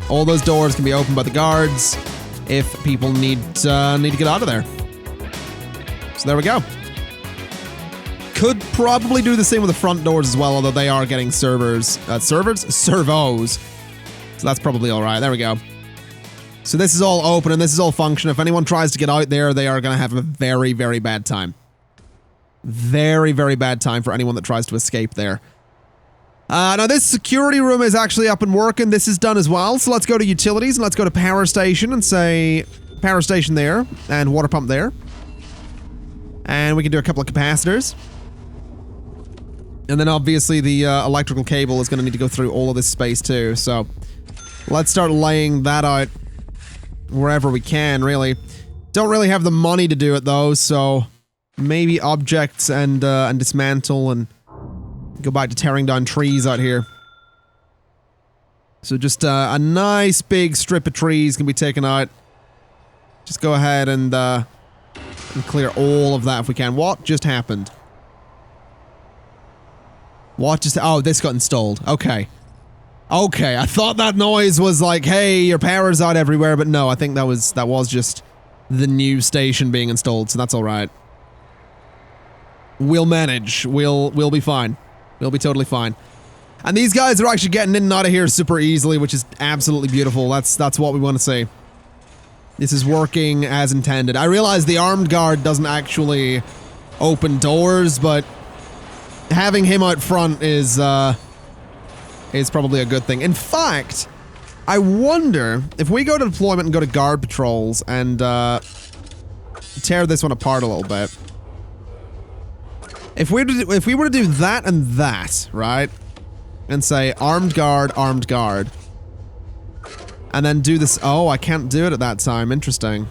All those doors can be opened by the guards if people need to get out of there. So there we go. Could probably do the same with the front doors as well, although they are getting servos. So that's probably all right. There we go. So this is all open and this is all function. If anyone tries to get out there, they are going to have a very, very bad time. Very, very bad time for anyone that tries to escape there. Now this security room is actually up and working. This is done as well. So let's go to utilities and let's go to power station and say power station there and water pump there. And we can do a couple of capacitors. And then obviously the electrical cable is going to need to go through all of this space too. So let's start laying that out wherever we can, really. Don't really have the money to do it though, so maybe objects and dismantle and go back to tearing down trees out here. So just a nice big strip of trees can be taken out. Just go ahead and clear all of that if we can. What just happened? What just... Oh, this got installed. Okay. Okay, I thought that noise was like, hey, your power's out everywhere, but no, I think that was just the new station being installed, so that's alright. We'll manage. We'll be fine. We'll be totally fine. And these guys are actually getting in and out of here super easily, which is absolutely beautiful. That's what we want to see. This is working as intended. I realize the armed guard doesn't actually open doors, but having him out front is probably a good thing. In fact, I wonder if we go to deployment and go to guard patrols and tear this one apart a little bit. If we were to do that and that, right? And say armed guard, and then do this. Oh, I can't do it at that time. Interesting.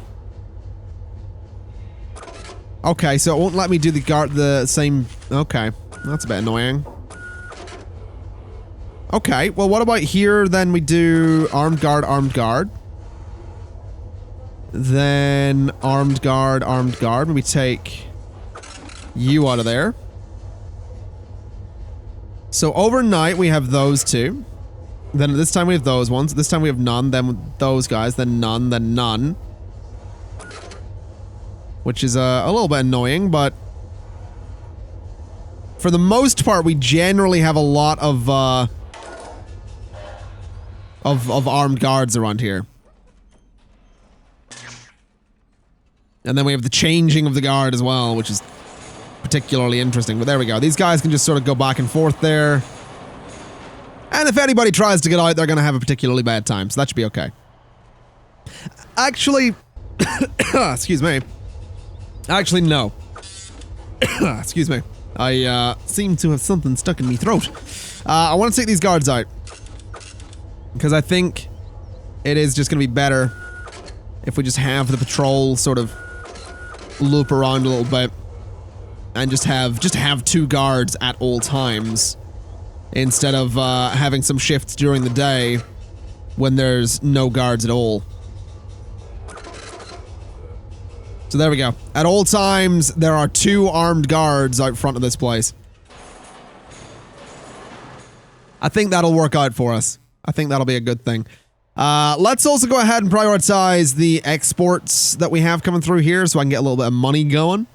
Okay, so it won't let me do the same. Okay, that's a bit annoying. Okay, well, what about here? Then we do armed guard. Then armed guard. And we take you out of there. So overnight we have those two. Then this time we have those ones. This time we have none. Then those guys. Then none. Then none. Which is a little bit annoying, but for the most part, we generally have a lot of armed guards around here. And then we have the changing of the guard as well, which is particularly interesting. But there we go. These guys can just sort of go back and forth there. And if anybody tries to get out, they're going to have a particularly bad time, so that should be okay. Actually, excuse me. Actually, no. Excuse me. I seem to have something stuck in my throat. I want to take these guards out. Because I think it is just going to be better if we just have the patrol sort of loop around a little bit. And just have two guards at all times. Instead of having some shifts during the day when there's no guards at all. So there we go. At all times, there are two armed guards out front of this place. I think that'll work out for us. I think that'll be a good thing. Let's also go ahead and prioritize the exports that we have coming through here so I can get a little bit of money going.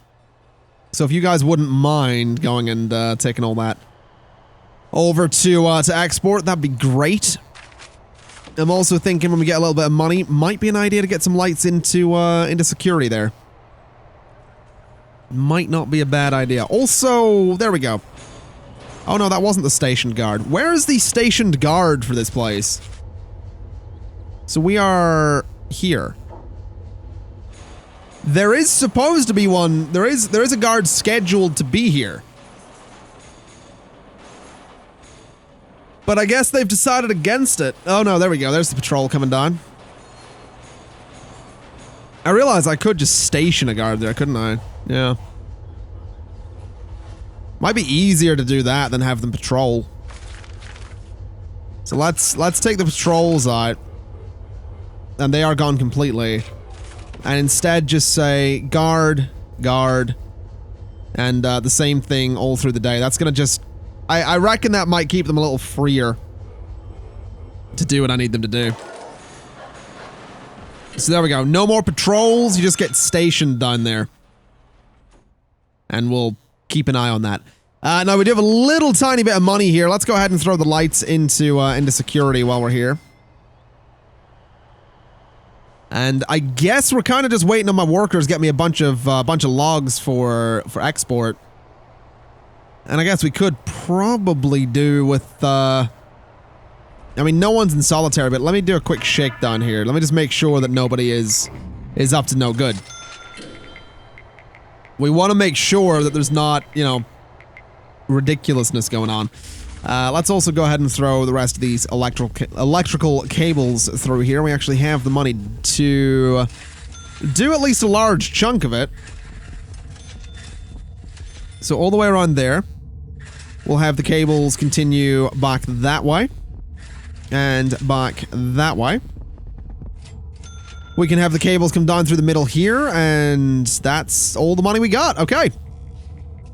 So if you guys wouldn't mind going and taking all that over to export, that'd be great. I'm also thinking when we get a little bit of money, might be an idea to get some lights into security there. Might not be a bad idea. Also, there we go. Oh no, that wasn't the stationed guard. Where is the stationed guard for this place? So we are here. There is supposed to be one. There is a guard scheduled to be here. But I guess they've decided against it. Oh no, there we go. There's the patrol coming down. I realized I could just station a guard there, couldn't I? Yeah. Might be easier to do that than have them patrol. So let's take the patrols out. And they are gone completely. And instead just say guard, and the same thing all through the day. That's gonna just... I reckon that might keep them a little freer to do what I need them to do. So there we go. No more patrols. You just get stationed down there. And we'll keep an eye on that. Now we do have a little tiny bit of money here. Let's go ahead and throw the lights into security while we're here. And I guess we're kind of just waiting on my workers to get me a bunch of logs for export. And I guess we could probably do with I mean, no one's in solitary, but let me do a quick shakedown here. Let me just make sure that nobody is up to no good. We want to make sure that there's not, you know, ridiculousness going on. Let's also go ahead and throw the rest of these electrical cables through here. We actually have the money to do at least a large chunk of it. So all the way around there, we'll have the cables continue back that way. And back that way. We can have the cables come down through the middle here, and that's all the money we got. Okay.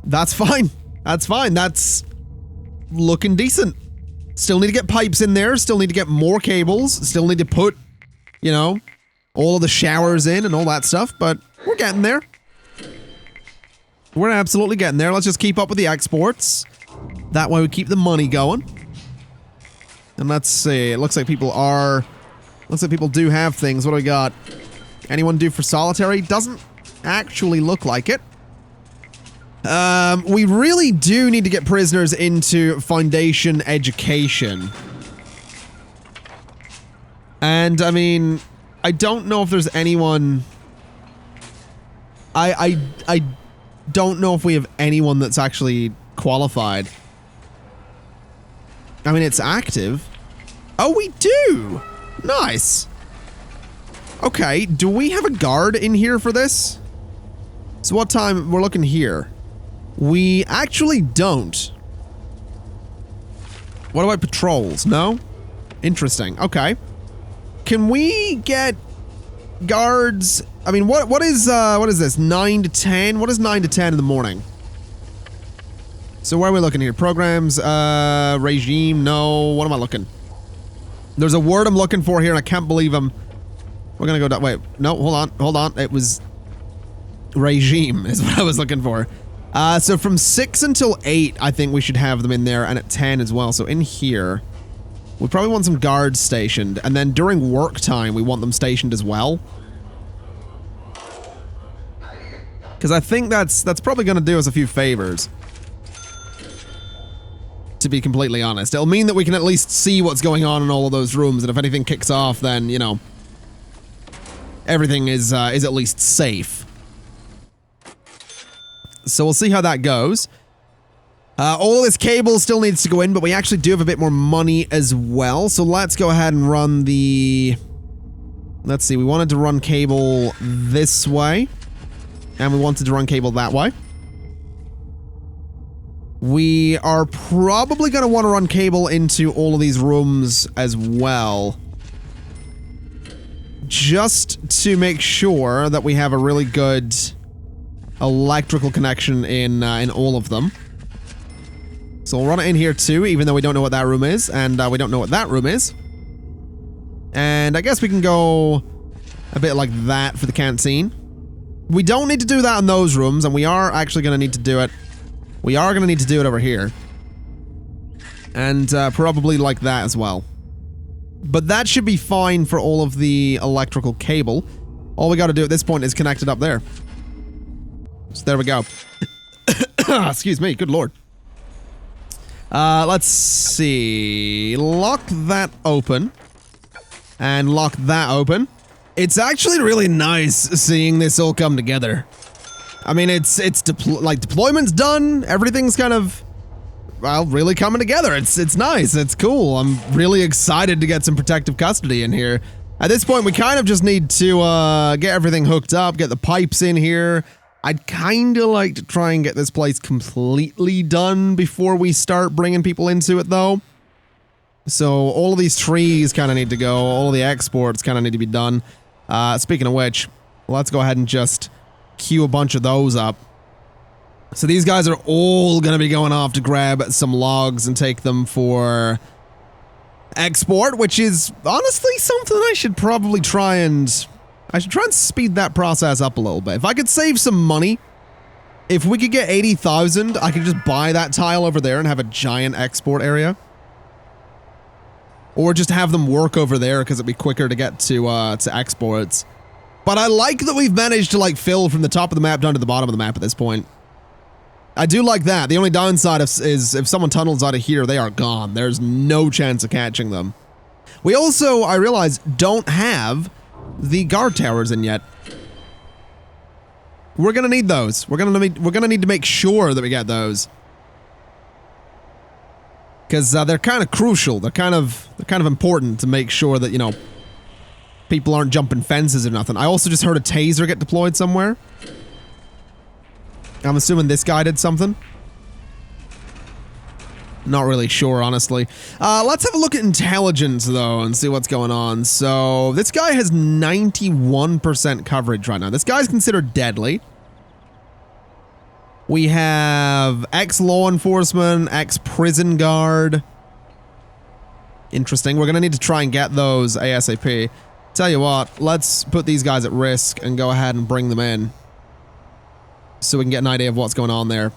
That's fine. That's fine. That's looking decent. Still need to get pipes in there. Still need to get more cables. Still need to put, you know, all of the showers in and all that stuff, but we're getting there. We're absolutely getting there. Let's just keep up with the exports. That way we keep the money going. And let's see. It looks like people are... Looks like people do have things. What do we got? Anyone do for solitary? Doesn't actually look like it. We really do need to get prisoners into foundation education. And, I mean, I don't know if there's anyone... I don't know if we have anyone that's actually qualified. I mean, it's active. Oh, we do! Nice. Okay, do we have a guard in here for this? So what time? We're looking here. We actually don't. What about patrols? No? Interesting. Okay. Can we get guards? I mean, what is this? 9 to 10? What is 9 to 10 in the morning? So where are we looking here? Programs, regime, no. What am I looking? There's a word I'm looking for here, and I can't believe I'm... We're gonna go down... Wait, no, hold on. It was... regime is what I was looking for. So from 6 until 8, I think we should have them in there, and at 10 as well. So in here, we probably want some guards stationed, and then during work time, we want them stationed as well. Because I think that's probably gonna do us a few favors. To be completely honest. It'll mean that we can at least see what's going on in all of those rooms, and if anything kicks off, then, you know, everything is at least safe. So we'll see how that goes. All of this cable still needs to go in, but we actually do have a bit more money as well, so let's go ahead and run the... Let's see, we wanted to run cable this way, and we wanted to run cable that way. We are probably going to want to run cable into all of these rooms as well. Just to make sure that we have a really good electrical connection in all of them. So we'll run it in here too, even though we don't know what that room is, and we don't know what that room is. And I guess we can go a bit like that for the canteen. We don't need to do that in those rooms, and we are actually going to need to do it. We are going to need to do it over here. And probably like that as well. But that should be fine for all of the electrical cable. All we got to do at this point is connect it up there. So there we go. Excuse me, good lord. Let's see. Lock that open. And lock that open. It's actually really nice seeing this all come together. I mean, deployment's done. Everything's kind of, well, really coming together. It's nice. It's cool. I'm really excited to get some protective custody in here. At this point, we kind of just need to get everything hooked up, get the pipes in here. I'd kind of like to try and get this place completely done before we start bringing people into it, though. So all of these trees kind of need to go. All of the exports kind of need to be done. Speaking of which, let's go ahead and just queue a bunch of those up. So these guys are all going to be going off to grab some logs and take them for export, which is honestly something I should probably try and I should try and speed that process up a little bit. If I could save some money, if we could get 80,000, I could just buy that tile over there and have a giant export area. Or just have them work over there because it'd be quicker to get to exports. But I like that we've managed to like fill from the top of the map down to the bottom of the map at this point. I do like that. The only downside is if someone tunnels out of here, they are gone. There's no chance of catching them. We also, I realize, don't have the guard towers in yet. We're gonna need those. We're gonna need to make sure that we get those. Because they're kind of crucial. They're kind of important to make sure that, you know, people aren't jumping fences or nothing. I also just heard a taser get deployed somewhere. I'm assuming this guy did something. Not really sure, honestly. Let's have a look at intelligence, though, and see what's going on. So, this guy has 91% coverage right now. This guy's considered deadly. We have ex-law enforcement, ex-prison guard. Interesting. We're going to need to try and get those ASAP. Tell you what, let's put these guys at risk and go ahead and bring them in. So we can get an idea of what's going on there.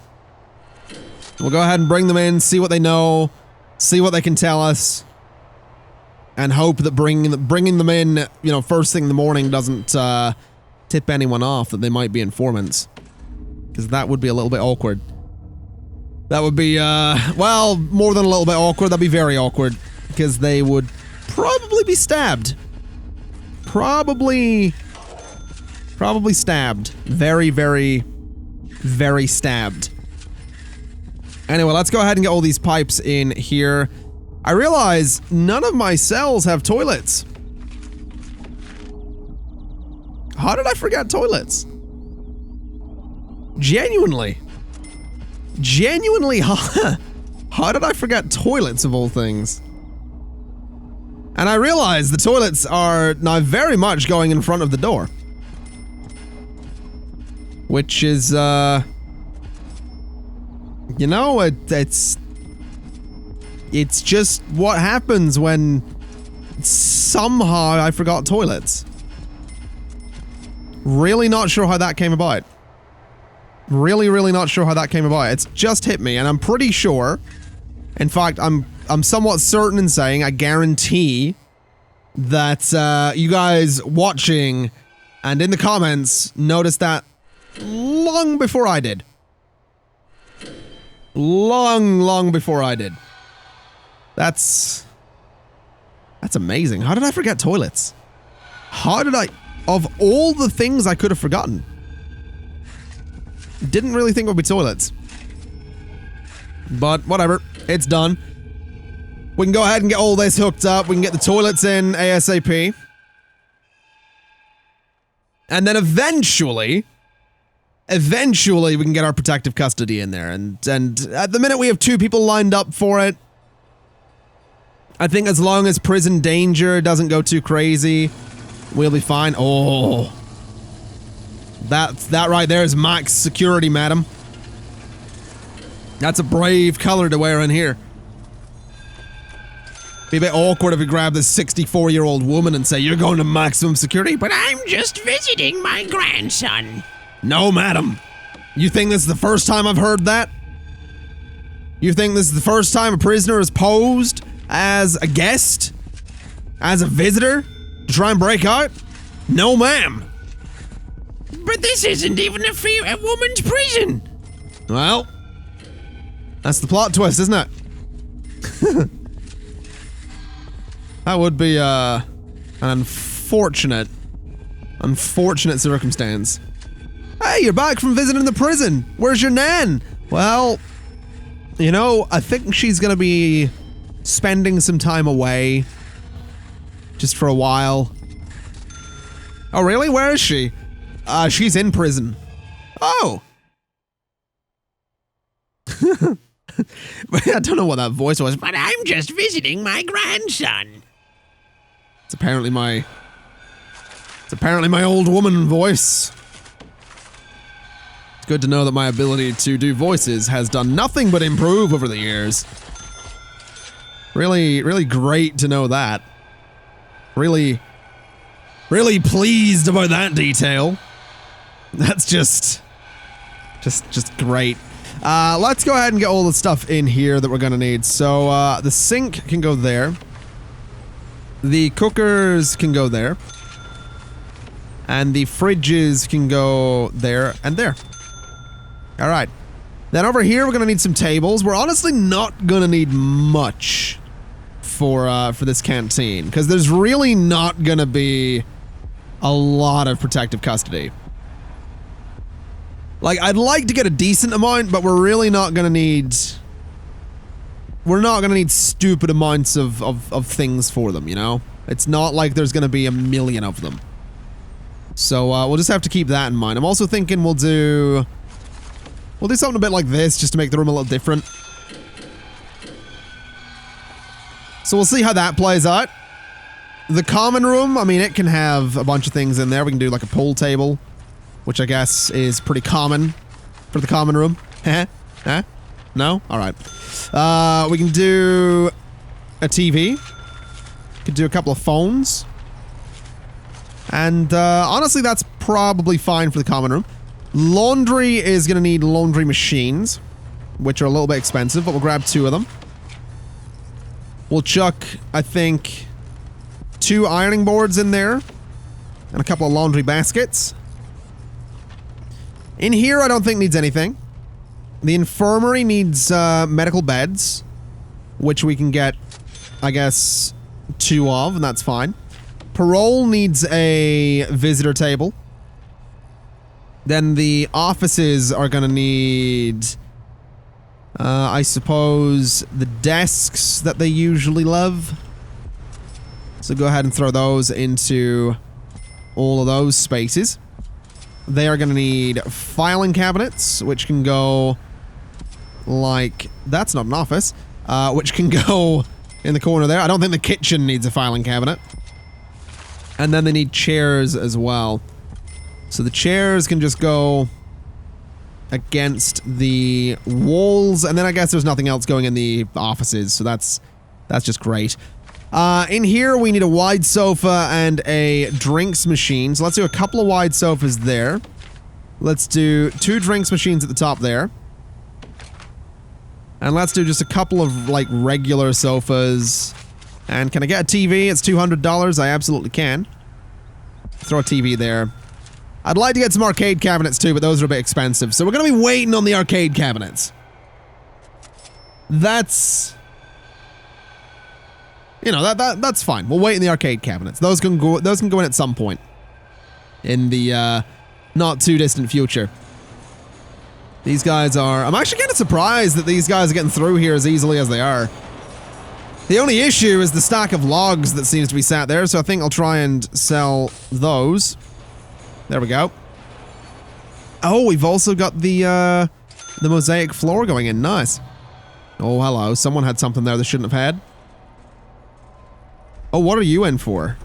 We'll go ahead and bring them in, see what they know, see what they can tell us, and hope that bringing them in, you know, first thing in the morning doesn't tip anyone off that they might be informants. Because that would be a little bit awkward. That would be, well, more than a little bit awkward, that'd be very awkward. Because they would probably be stabbed. Probably stabbed. Very, very, very stabbed. Anyway, let's go ahead and get all these pipes in here. I realize none of my cells have toilets. How did I forget toilets? Genuinely, how did I forget toilets of all things? And I realize the toilets are now very much going in front of the door. Which is, you know, it's just what happens when somehow I forgot toilets. Really not sure how that came about. Really not sure how that came about. It's just hit me, and I'm pretty sure. In fact, I'm somewhat certain in saying, I guarantee that you guys watching and in the comments noticed that long before I did. Long before I did. That's amazing. How did I forget toilets? How did I, of all the things I could have forgotten, didn't really think it would be toilets. But whatever, it's done. We can go ahead and get all this hooked up. We can get the toilets in ASAP. And then eventually we can get our protective custody in there. And at the minute we have 2 people lined up for it. I think as long as prison danger doesn't go too crazy, we'll be fine. Oh. That right there is max security, madam. That's a brave color to wear in here. Be a bit awkward if we grab this 64-year-old woman and say, you're going to maximum security, but I'm just visiting my grandson. No, madam. You think this is the first time I've heard that? You think this is the first time a prisoner is posed as a guest? As a visitor? To try and break out? No, ma'am. But this isn't even a woman's prison. Well, that's the plot twist, isn't it? That would be an unfortunate circumstance. Hey, you're back from visiting the prison. Where's your nan? Well, you know, I think she's gonna be spending some time away. Just for a while. Oh, really? Where is she? She's in prison. Oh. I don't know what that voice was, but I'm just visiting my grandson. It's apparently my old woman voice. It's good to know that my ability to do voices has done nothing but improve over the years. Really great to know that. Really Really pleased about that detail. That's just great. Let's go ahead and get all the stuff in here that we're gonna need. So, the sink can go there. The cookers can go there. And the fridges can go there and there. Alright. Then over here, we're gonna need some tables. We're honestly not gonna need much for this canteen, because there's really not gonna be a lot of protective custody. Like, I'd like to get a decent amount, but we're really not gonna need... We're not gonna need stupid amounts of things for them, you know? It's not like there's gonna be a million of them. So, we'll just have to keep that in mind. I'm also thinking we'll do something a bit like this, just to make the room a little different. So we'll see how that plays out. The common room, I mean, it can have a bunch of things in there. We can do like a pool table, which I guess is pretty common for the common room. Huh? No? Alright. We can do a TV. Could do a couple of phones. And, honestly, that's probably fine for the common room. Laundry is going to need laundry machines, which are a little bit expensive, but we'll grab 2 of them. We'll chuck, I think, 2 ironing boards in there, and a couple of laundry baskets. In here, I don't think needs anything. The infirmary needs, medical beds, which we can get, I guess, 2 of, and that's fine. Parole needs a visitor table. Then the offices are gonna need, I suppose, the desks that they usually love. So go ahead and throw those into all of those spaces. They are gonna need filing cabinets, which can go like... That's not an office. Which can go in the corner there. I don't think the kitchen needs a filing cabinet. And then they need chairs as well. So the chairs can just go against the walls, and then I guess there's nothing else going in the offices, so that's just great. In here, we need a wide sofa and a drinks machine, so let's do a couple of wide sofas there. Let's do 2 drinks machines at the top there. And let's do just a couple of, like, regular sofas. And can I get a TV? It's $200. I absolutely can. Throw a TV there. I'd like to get some arcade cabinets too, but those are a bit expensive. So we're going to be waiting on the arcade cabinets. That's... You know, that's fine. We'll wait in the arcade cabinets. Those can go in at some point. In the, not too distant future. These guys are... I'm actually kind of surprised that these guys are getting through here as easily as they are. The only issue is the stack of logs that seems to be sat there, so I think I'll try and sell those. There we go. Oh, we've also got the mosaic floor going in. Nice. Oh, hello. Someone had something there they shouldn't have had. Oh, what are you in for?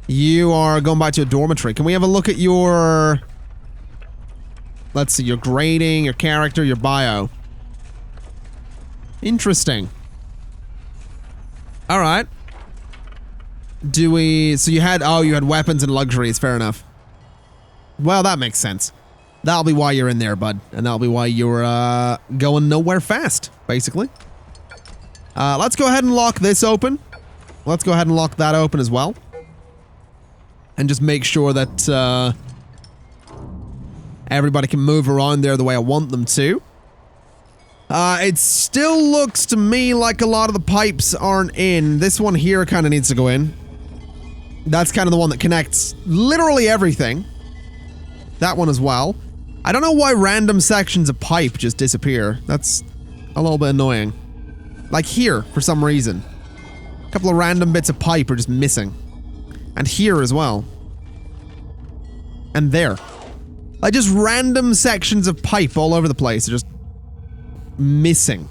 You are going back to a dormitory. Can we have a look at your... Let's see, your grading, your character, your bio. Interesting. Alright. Do we... So you had... Oh, you had weapons and luxuries. Fair enough. Well, that makes sense. That'll be why you're in there, bud. And that'll be why you're, going nowhere fast, basically. Let's go ahead and lock this open. Let's go ahead and lock that open as well. And just make sure that, everybody can move around there the way I want them to. It still looks to me like a lot of the pipes aren't in. This one here kind of needs to go in. That's kind of the one that connects literally everything. That one as well. I don't know why random sections of pipe just disappear. That's a little bit annoying. Like here, for some reason. A couple of random bits of pipe are just missing. And here as well. And there. Like just random sections of pipe all over the place are just missing.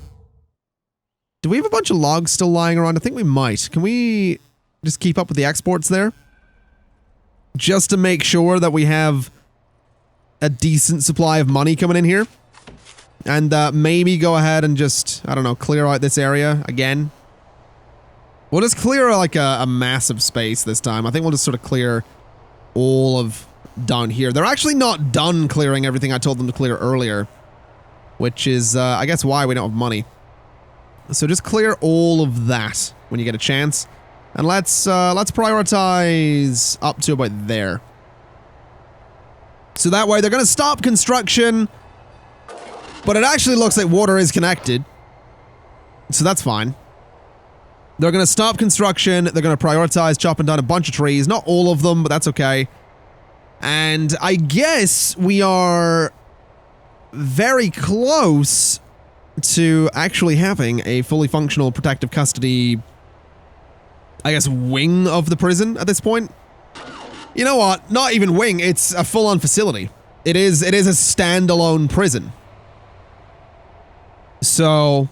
Do we have a bunch of logs still lying around? I think we might. Can we just keep up with the exports there? Just to make sure that we have a decent supply of money coming in here. And maybe go ahead and just, I don't know, clear out this area again. We'll just clear like a massive space this time. I think we'll just sort of clear all of down here. They're actually not done clearing everything I told them to clear earlier, which is, I guess, why we don't have money. So just clear all of that when you get a chance. And let's prioritize up to about there. So that way they're going to stop construction, but it actually looks like water is connected. So that's fine. They're going to stop construction. They're going to prioritize chopping down a bunch of trees. Not all of them, but that's okay. And I guess we are very close to actually having a fully functional protective custody, I guess, wing of the prison at this point. You know what? Not even wing. It's a full-on facility. It is a standalone prison. So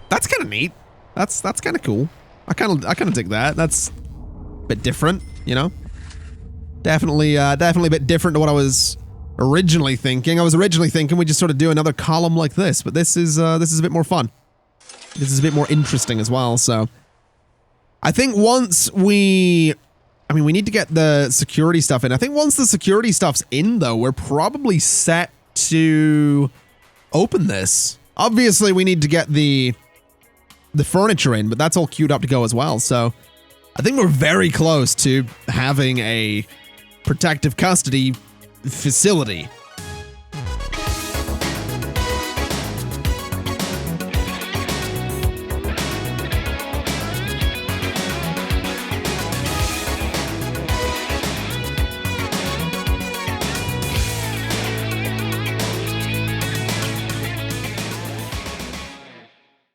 that's kind of neat. That's kind of cool. I kind of dig that. That's a bit different, you know? Definitely a bit different to what I was originally thinking. I was originally thinking we just sort of do another column like this, but this is a bit more fun. This is a bit more interesting as well, so I think once we need to get the security stuff in. I think once the security stuff's in, though, we're probably set to open this. Obviously, we need to get the furniture in, but that's all queued up to go as well. So I think we're very close to having a protective custody facility.